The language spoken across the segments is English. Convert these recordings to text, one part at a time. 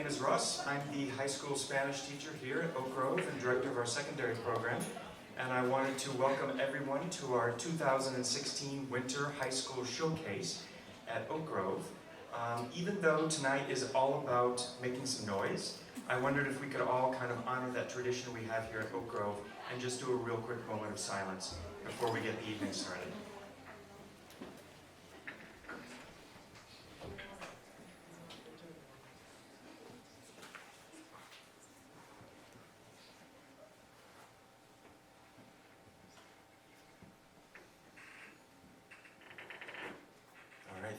name is Russ. I'm the high school Spanish teacher here at Oak Grove and director of our secondary program. And I wanted to welcome everyone to our 2016 Winter High School Showcase at Oak Grove. Even though tonight is all about making some noise, I wondered if we could all kind of honor that tradition we have here at Oak Grove and just do a real quick moment of silence before we get the evening started.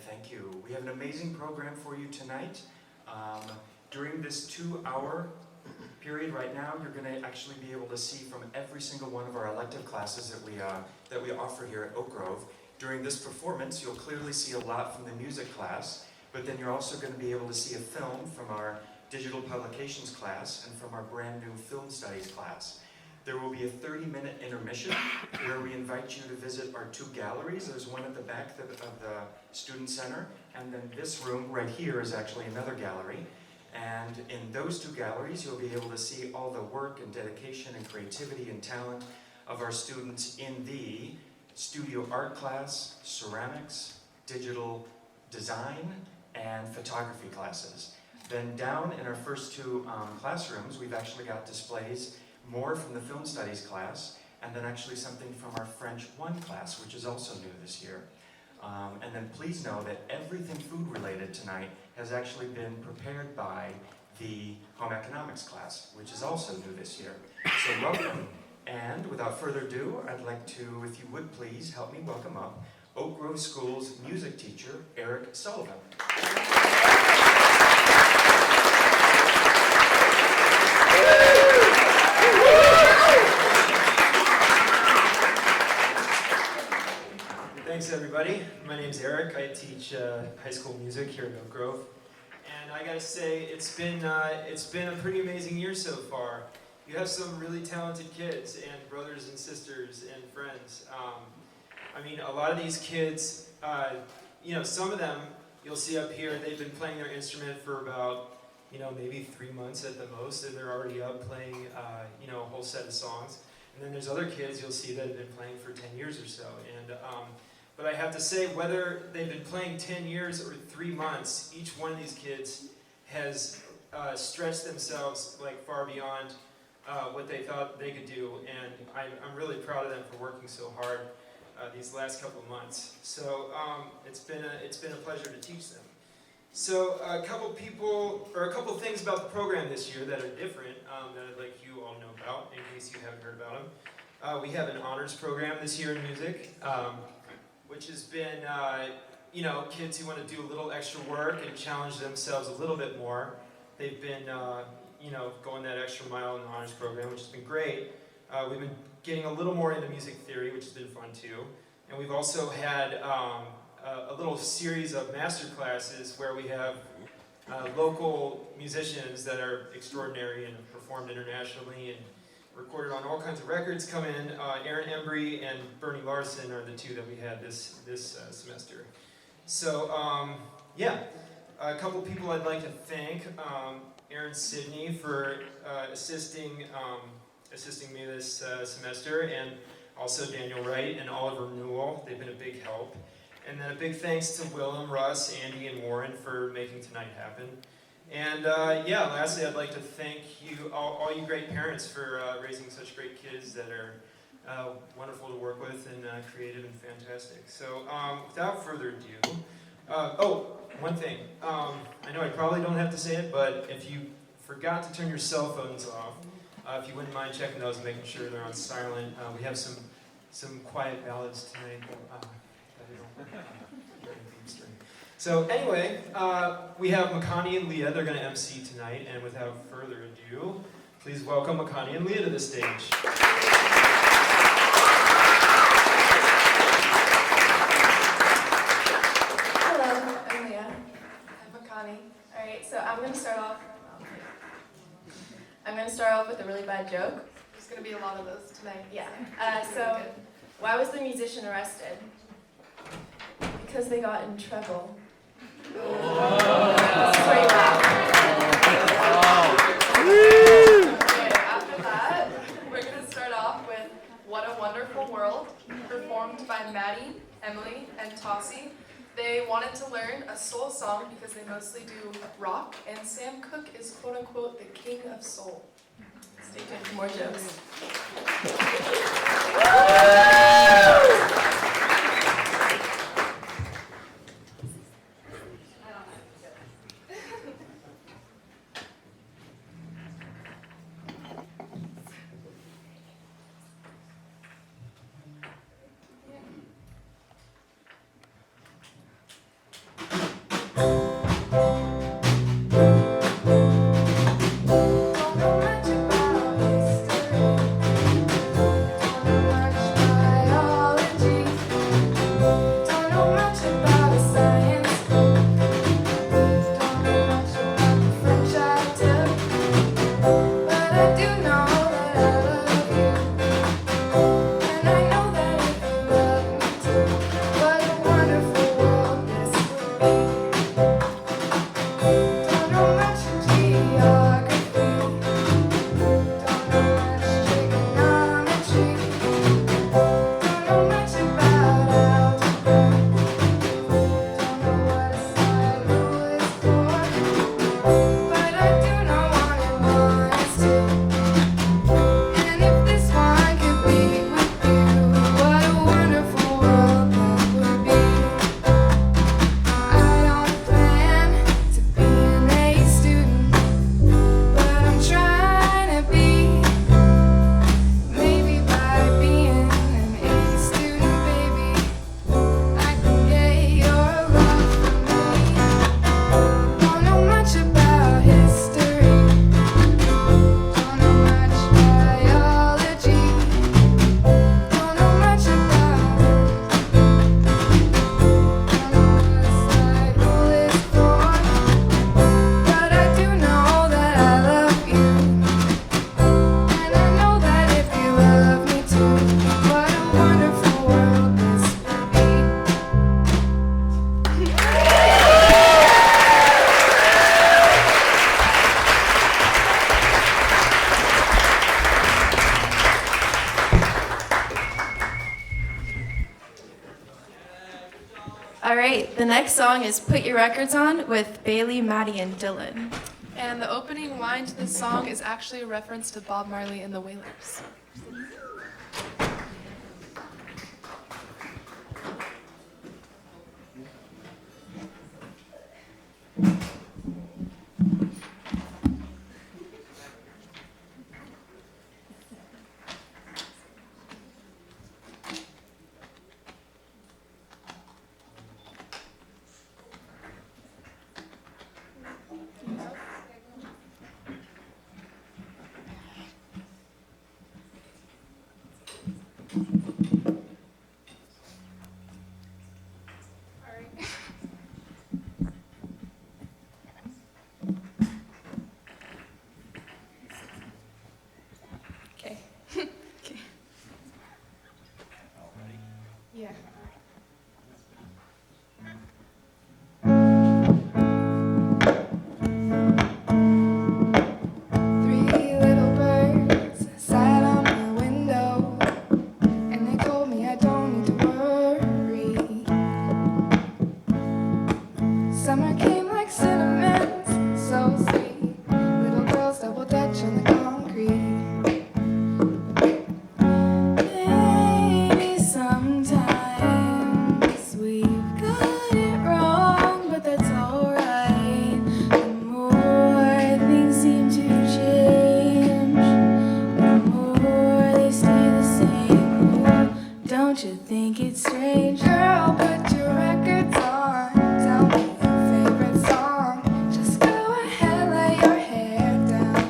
Thank you. We have an amazing program for you tonight. During this 2-hour period right now, you're going to actually be able to see from every single one of our elective classes that we offer here at Oak Grove. During this performance, you'll clearly see a lot from the music class, but then you're also going to be able to see a film from our digital publications class and from our brand new film studies class. There will be a 30-minute intermission where we invite you to visit our 2 galleries. There's one at the back of the Student Center, and then this room right here is actually another gallery. And in those 2 galleries, you'll be able to see all the work and dedication and creativity and talent of our students in the studio art class, ceramics, digital design, and photography classes. Then down in our first 2 classrooms, we've actually got displays more from the film studies class, and then actually something from our French 1 class, which is also new this year. And then please know that everything food related tonight has actually been prepared by the home economics class, which is also new this year. So welcome, and without further ado, I'd like to, if you would please, help me welcome up Oak Grove School's music teacher, Eric Sullivan. Thanks everybody. My name's Eric. I teach high school music here at Oak Grove, and I gotta say it's been a pretty amazing year so far. You have some really talented kids and brothers and sisters and friends. I mean, a lot of these kids, some of them you'll see up here. They've been playing their instrument for about maybe 3 months at the most, and they're already up playing a whole set of songs. And then there's other kids you'll see that have been playing for 10 years or so. And but I have to say, whether they've been playing 10 years or 3 months, each one of these kids has stretched themselves like far beyond what they thought they could do, and I'm really proud of them for working so hard these last couple of months. So it's been a pleasure to teach them. So a couple things about the program this year that are different that I'd like you all to know about, in case you haven't heard about them. We have an honors program this year in music, which has been, kids who want to do a little extra work and challenge themselves a little bit more. They've been, going that extra mile in the honors program, which has been great. We've been getting a little more into music theory, which has been fun too. And we've also had a little series of master classes where we have local musicians that are extraordinary and have performed internationally and recorded on all kinds of records come in. Aaron Embry and Bernie Larson are the 2 that we had this semester. So a couple people I'd like to thank. Aaron Sidney for assisting me this semester, and also Daniel Wright and Oliver Newell. They've been a big help. And then a big thanks to Willem, Russ, Andy, and Warren for making tonight happen. And lastly, I'd like to thank you, all you great parents, for raising such great kids that are wonderful to work with and creative and fantastic. So without further ado, one thing. I know I probably don't have to say it, but if you forgot to turn your cell phones off, if you wouldn't mind checking those and making sure they're on silent. We have some quiet ballads tonight. So anyway, we have Makani and Leah. They're going to MC tonight, and without further ado, please welcome Makani and Leah to the stage. Hello, I'm Leah. I'm Makani. All right, so I'm going to start off with a really bad joke. There's going to be a lot of those tonight. Yeah. So, why was the musician arrested? Because they got in trouble. This is where you laugh. Emily, and Tossie. They wanted to learn a soul song because they mostly do rock, and Sam Cooke is quote-unquote the king of soul. Stay tuned for more jokes. All right, the next song is Put Your Records On with Bailey, Maddie, and Dylan. And the opening line to this song is actually a reference to Bob Marley and the Wailers. Okay. Okay. Yeah. Three little birds sat on my window, and they told me I don't need to worry. Summer came like cinnamons, so sweet. Little girls double dutch on the concrete. Maybe sometimes we've got it wrong, but that's alright. The more things seem to change, the more they stay the same. Don't you think it's strange? Girl, put your records on. Tell me your favorite song. Just go ahead, lay your hair down.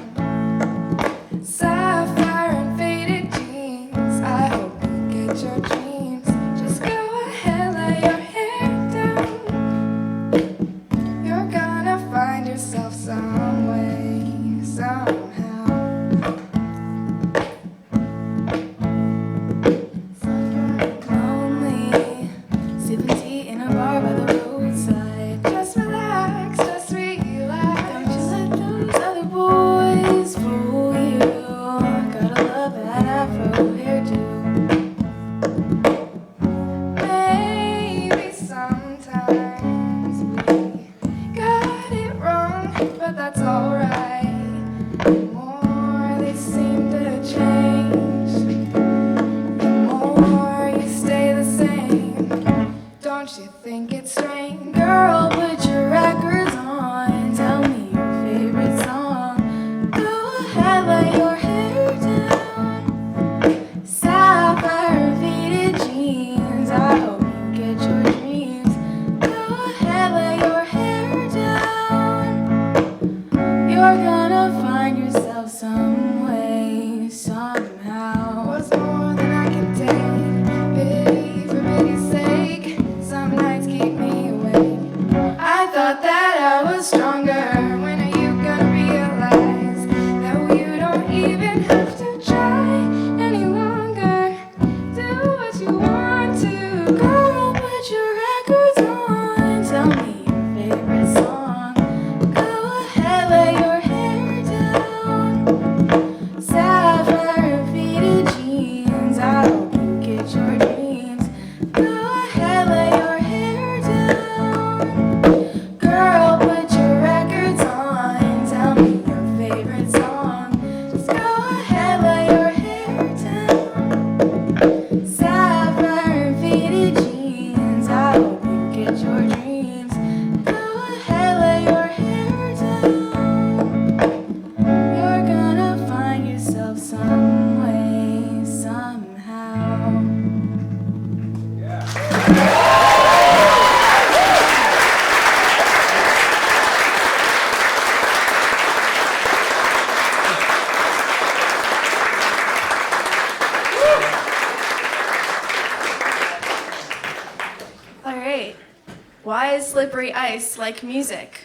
Why is slippery ice like music?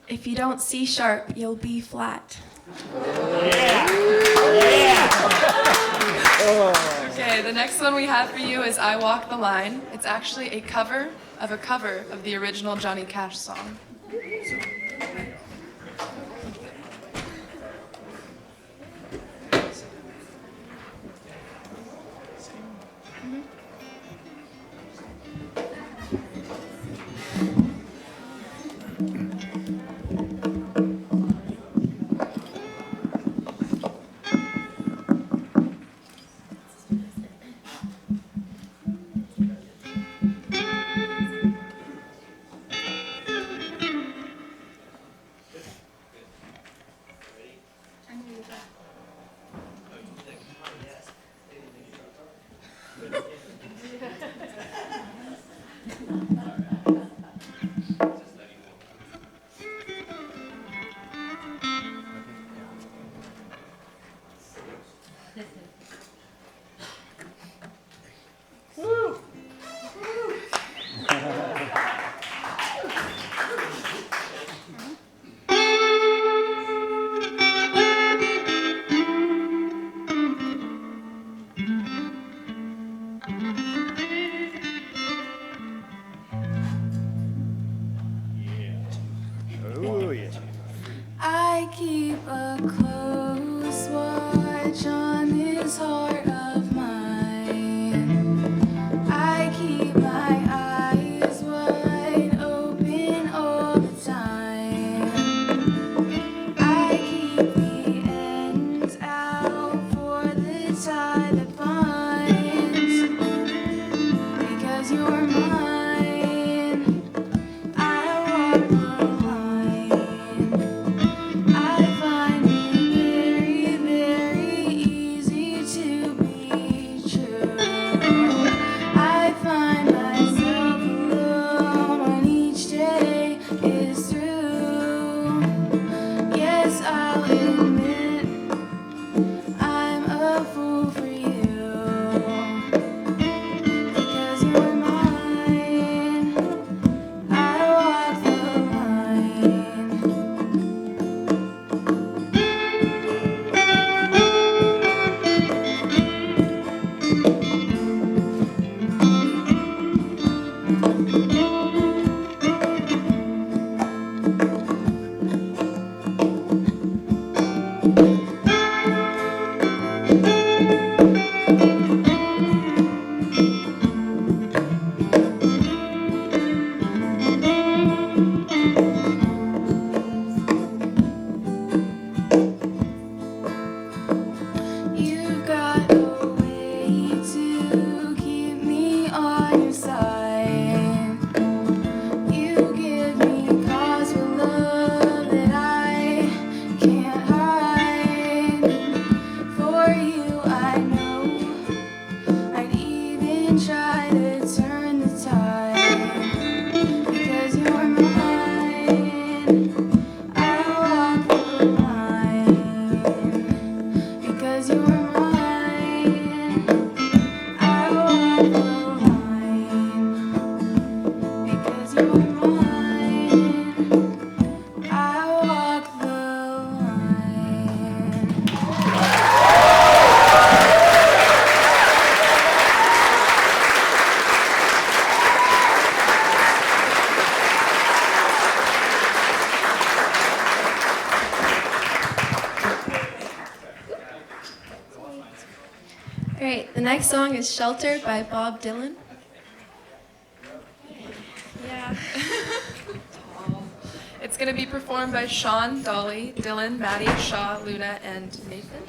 If you don't C sharp, you'll be flat. Okay, the next one we have for you is I Walk the Line. It's actually a cover of the original Johnny Cash song. I keep a close watch on this heart of mine. I keep my eyes wide open all the time. I keep the ends out for the tie that binds. Because you're mine, I walk the line. I find it very, very easy to be true. I find myself alone when each day is through. Yes, I'll admit I'm a fool for you. Because you're mine, I walk the line. You've got a way to keep me on your side. You give me cause for love that I can't hide. For you, I know I'd even try to turn the tide. Because you're mine, I walk the line. Because you're mine, I walk the line. Because you're mine, I walk the line. All right, the next song is Shelter by Bob Dylan. Yeah. It's going to be performed by Sean, Dolly, Dylan, Maddie, Shaw, Luna, and Nathan.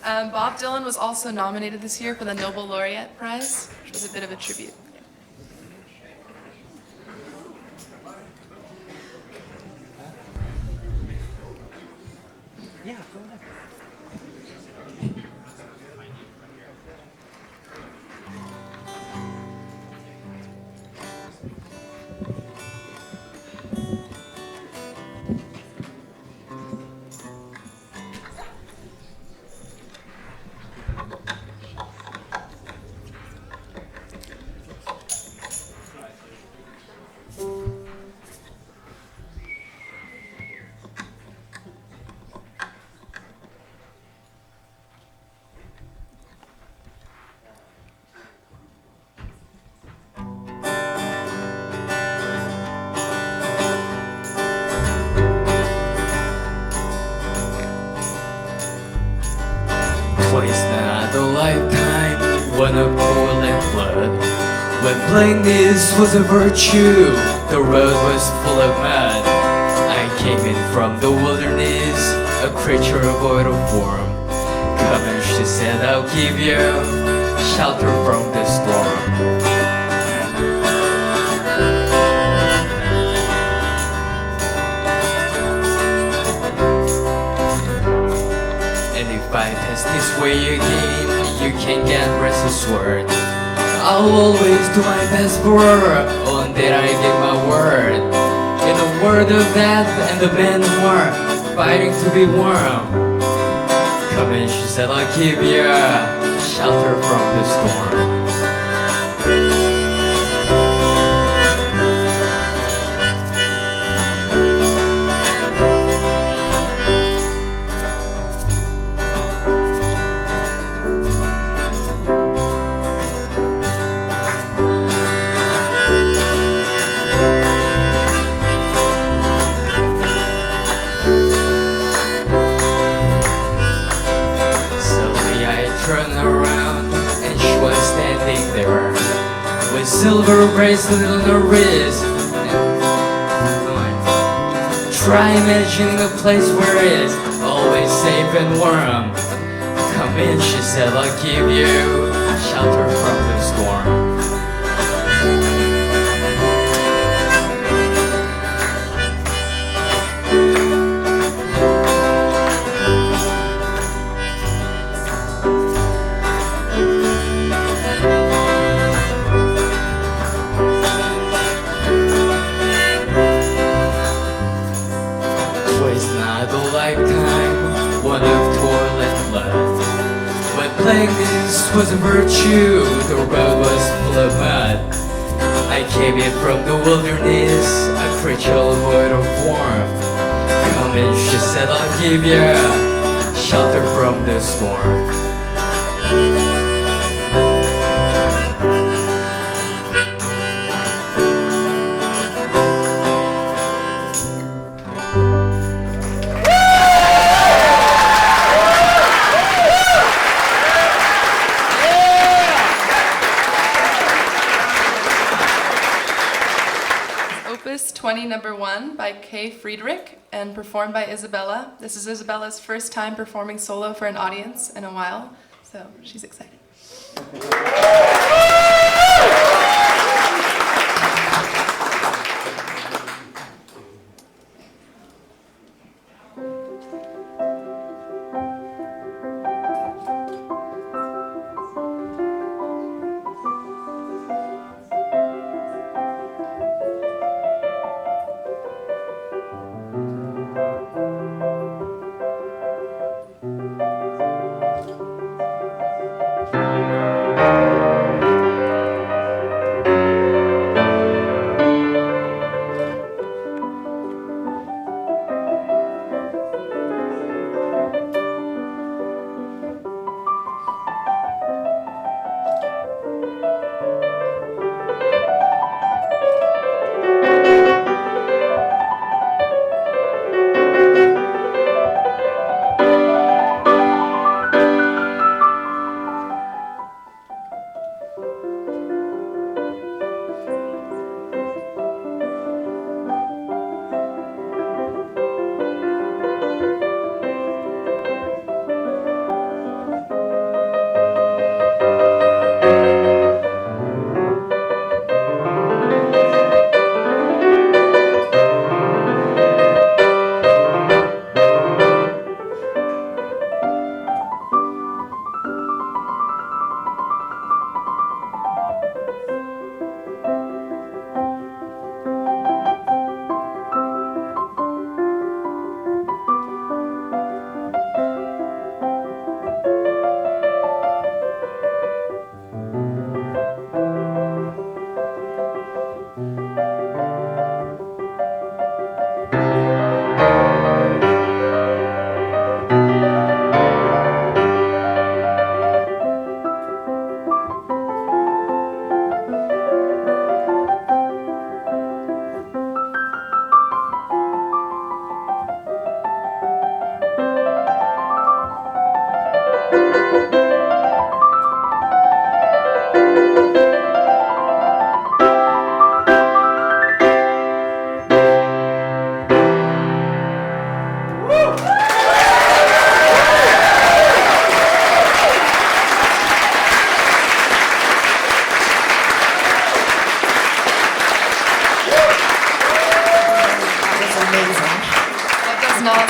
Bob Dylan was also nominated this year for the Nobel Laureate Prize, which was a bit of a tribute. Twice not a lifetime, one of cold and blood. When blackness was a virtue, the road was full of mud. I came in from the wilderness, a creature void of form. Come and she said, I'll give you shelter from the storm. And if I pass this way again, you can get rest assured. I'll always do my best for her, on that I give my word. In the world of death and the men who are fighting to be warm. Come in, she said, I'll give you shelter from the storm. Turned around and she was standing there with silver bracelet on her wrist. Try imagining a place where it's always safe and warm. Come in, she said, I'll give you shelter from the storm. Lifetime, one of toil and blood. When blackness was a virtue, the road was full of mud. I came in from the wilderness, a creature void of form. Come in, she said, I'll give you shelter from the storm. Opus 20 number 1 by Kay Friedrich and performed by Isabella. This is Isabella's first time performing solo for an audience in a while, so she's excited.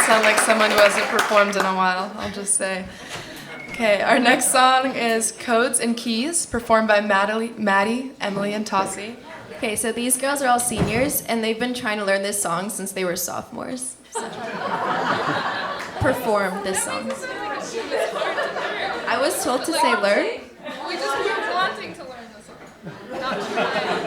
sound like someone who hasn't performed in a while, I'll just say. Okay, our next song is Codes and Keys, performed by Maddie, Emily, and Tossie. Okay, so these girls are all seniors, and they've been trying to learn this song since they were sophomores. So. Perform this song. I was told to say learn. We just were wanting to learn the song, not trying.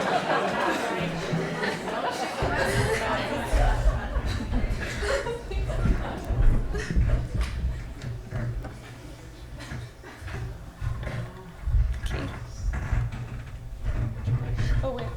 Oh, wait.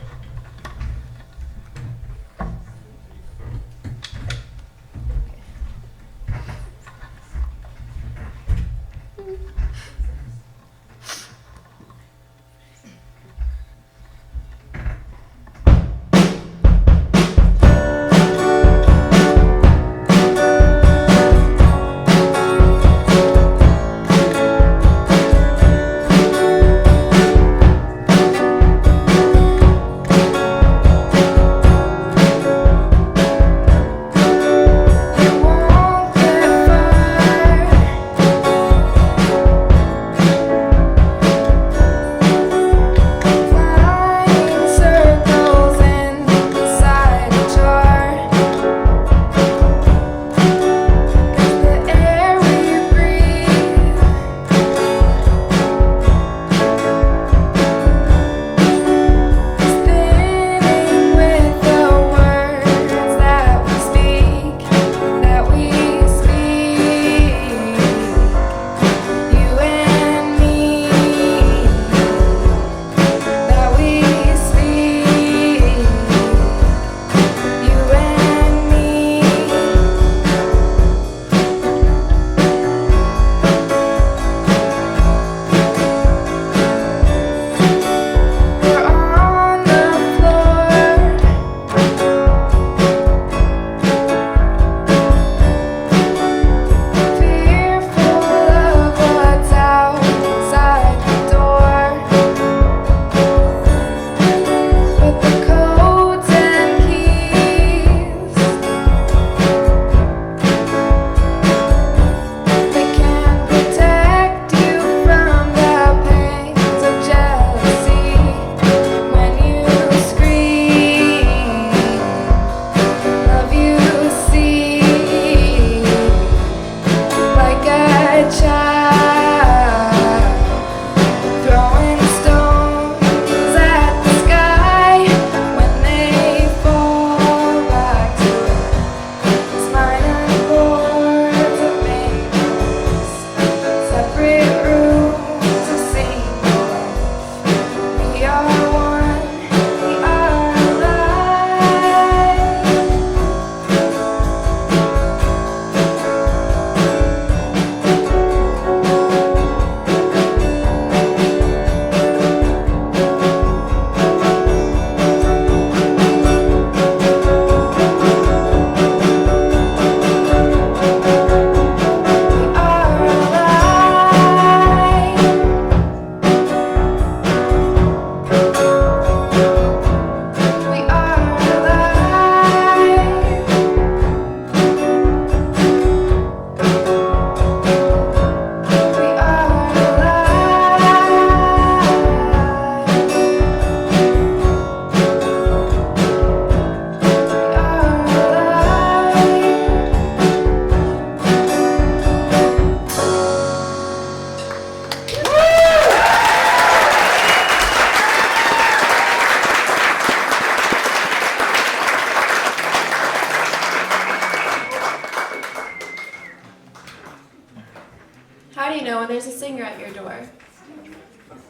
How do you know when there's a singer at your door?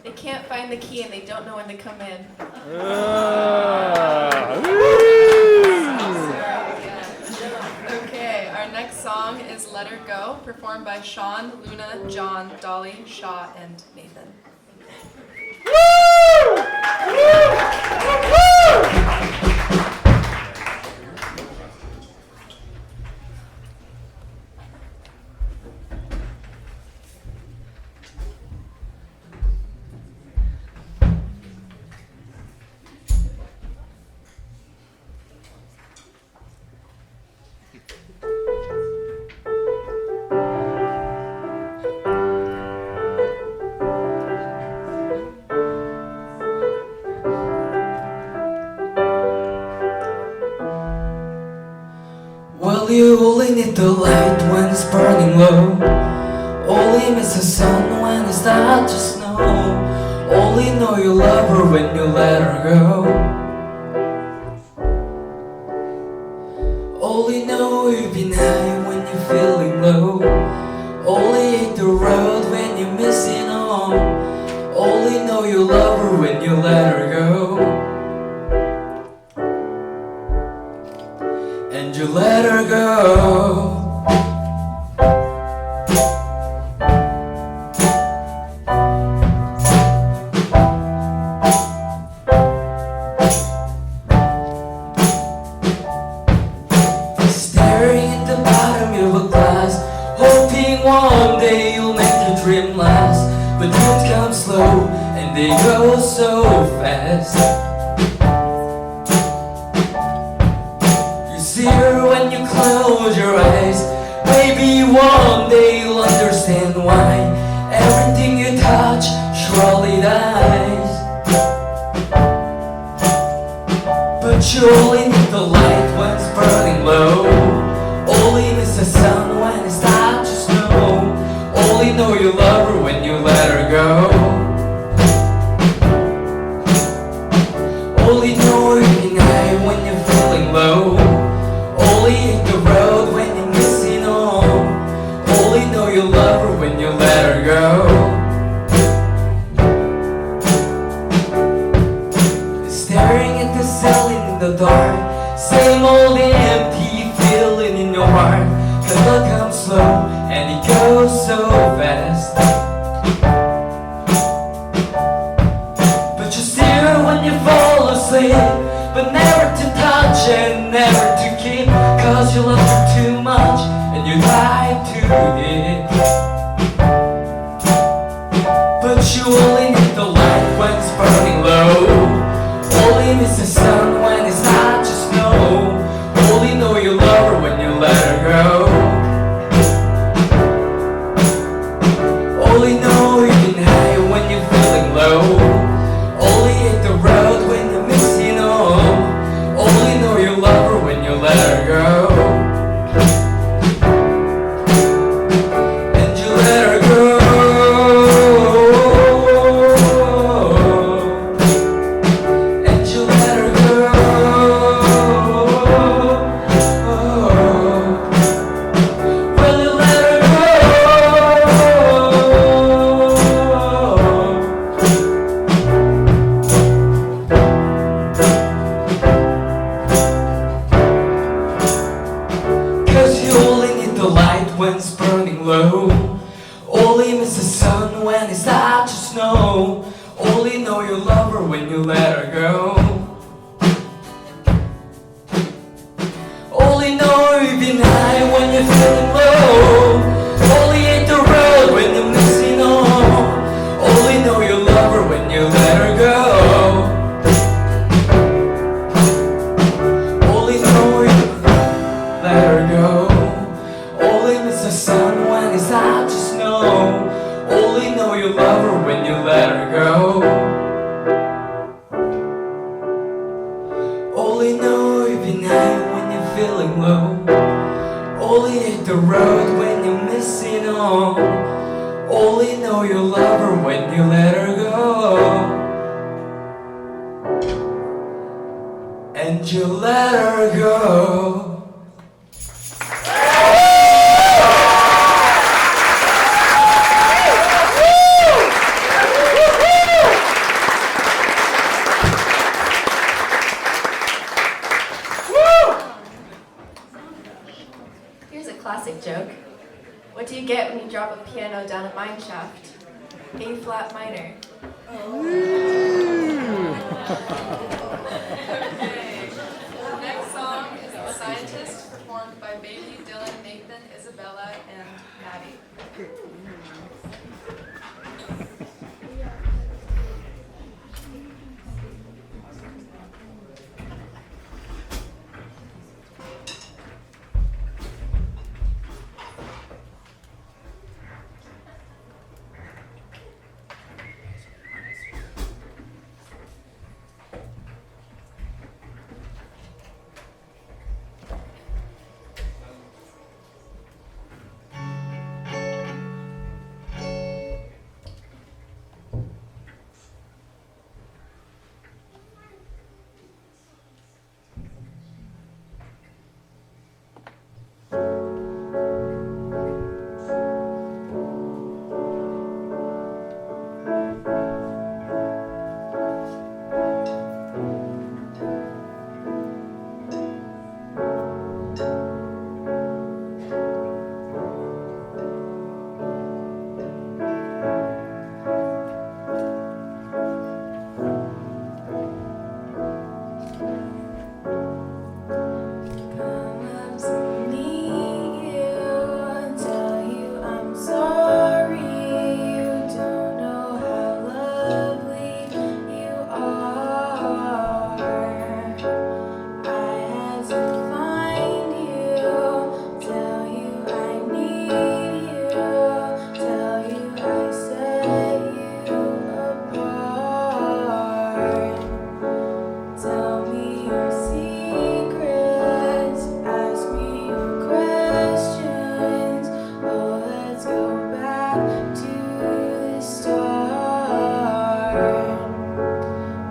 They can't find the key and they don't know when to come in. Okay, our next song is Let Her Go, performed by Sean, Luna, John, Dolly, Shaw, and Nathan. you only need the light when it's burning low. Only miss the sun when it starts to snow. Only know you love her when you let her go. Only know you've been high when you're feeling low. Only hate the road when you're missing home. Only know you love her when you let her go. And you let her go. Staring at the bottom of a glass, hoping one day you'll make your dream last. But dreams come slow and they go so fast. You see her when you close your eyes. Maybe one day you'll understand why everything you touch surely dies. But you only need the light when it's burning low. Only miss the sun when it starts to snow. Only know you love her when you let her go. Only know you can hide when you're feeling low. Only hit the road when you're missing home. Only know you love her when you let her go. Staring at the ceiling in the dark, same old empty feeling in your heart. The love comes slow and it goes so fast. But you see her when you fall asleep, but never to touch and never to keep. Cause you love her too much and you dive too deep. But you only need the light when it's burning low. Only miss the sun when it's not just snow. Only know you love her when you let her go. Only know you can hide when you're feeling low. Only hit the road when you're missing home. Only know you love her when you let her go. And you let her go. When it's burning low, only miss the sun when it starts to snow. Only know you love her when you let her go. Only know you've been high when you're feeling low. Only hate the road when you're missing home. Only know you love her when you let her go. Only know you let her go. Only miss the sun when it's out to snow. Only know you love her when you let her go. Only know you've been high when you're feeling low. Only hit the road when you're missing home. Only know you love her when you let her go. And you let her go. Here's a classic joke. What do you get when you drop a piano down a mine shaft? A flat minor. Okay. The next song is The Scientist, performed by Baby, Dylan, Nathan, Isabella, and Maddie.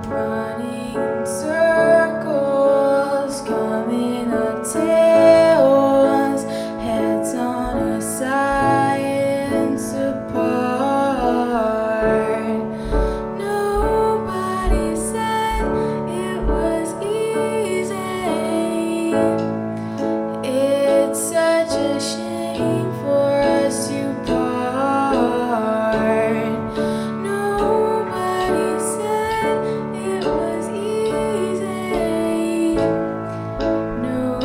running in circles, coming up tails, heads on a science apart. Nobody said it was easy. It's such a shame for us to part. Nobody said it was easy. No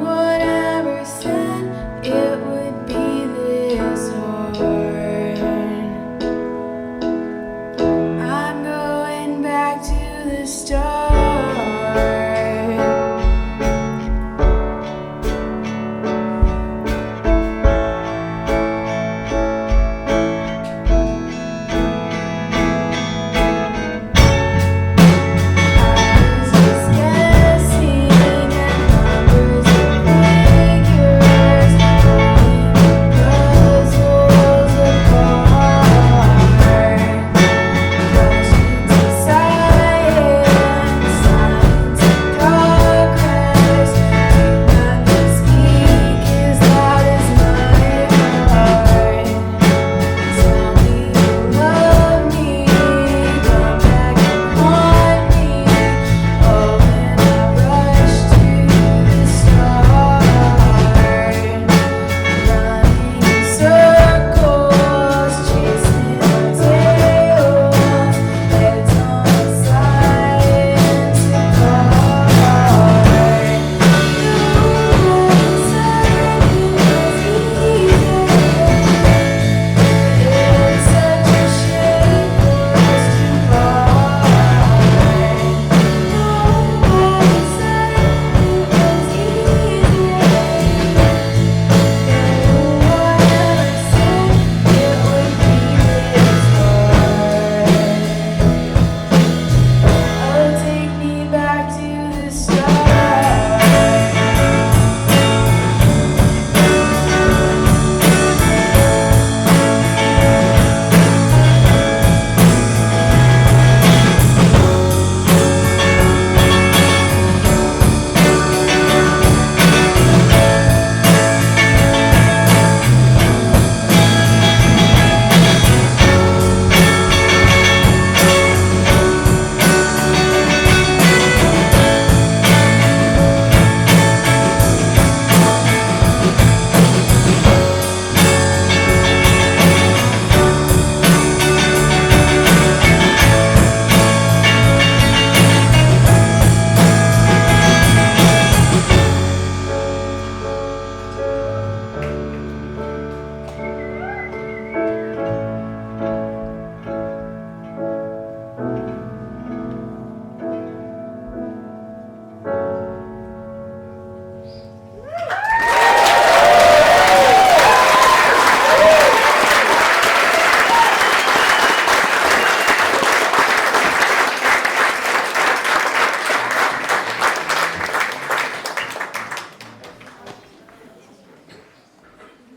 one ever said it would be this hard. I'm going back to the start.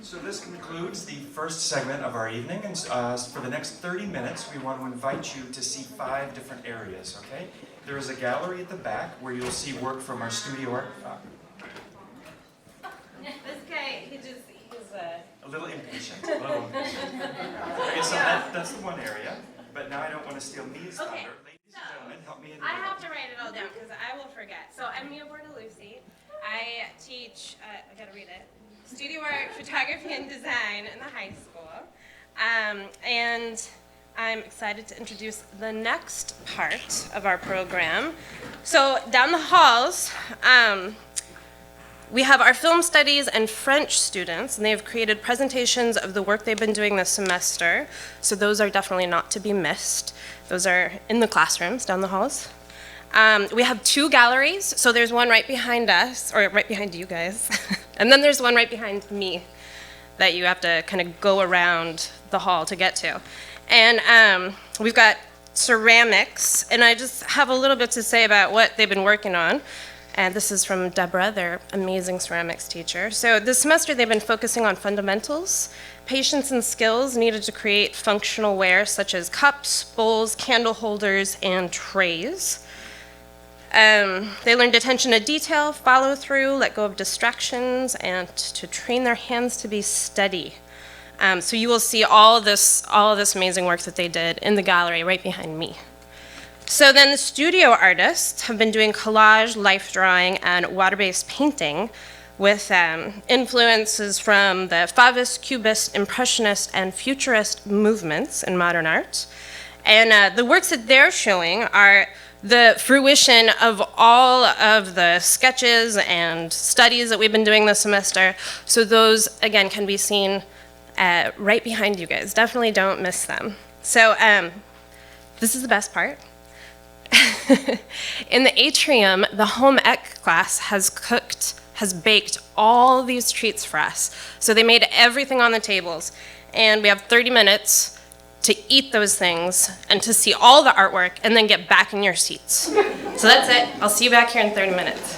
So this concludes the first segment of our evening, and for the next 30 minutes we want to invite you to see 5 different areas, okay? There is a gallery at the back where you'll see work from our studio art. This guy, he's A little impatient. Okay, so that's the one area, but now I don't want to steal Mia's thunder. Okay. Ladies and gentlemen, help me in. I have to write it all down because I will forget. So I'm Mia Bordelucci. I teach, I gotta read it, studio art, photography, and design in the high school. And I'm excited to introduce the next part of our program. So down the halls, we have our film studies and French students, and they've created presentations of the work they've been doing this semester. So those are definitely not to be missed. Those are in the classrooms down the halls. We have 2 galleries. So there's one right behind us, or right behind you guys. And then there's one right behind me that you have to kind of go around the hall to get to. And we've got ceramics, and I just have a little bit to say about what they've been working on. And this is from Deborah, their amazing ceramics teacher. So this semester they've been focusing on fundamentals, patience and skills needed to create functional ware such as cups, bowls, candle holders, and trays. They learned attention to detail, follow through, let go of distractions, and to train their hands to be steady. So you will see all this amazing work that they did in the gallery right behind me. So then the studio artists have been doing collage, life drawing, and water-based painting with influences from the Fauvist, Cubist, Impressionist, and Futurist movements in modern art. And the works that they're showing are the fruition of all of the sketches and studies that we've been doing this semester. So those, again, can be seen right behind you guys. Definitely don't miss them. So this is the best part. In the atrium, the home ec class has baked all these treats for us. So they made everything on the tables, and we have 30 minutes to eat those things and to see all the artwork and then get back in your seats. So that's it. I'll see you back here in 30 minutes.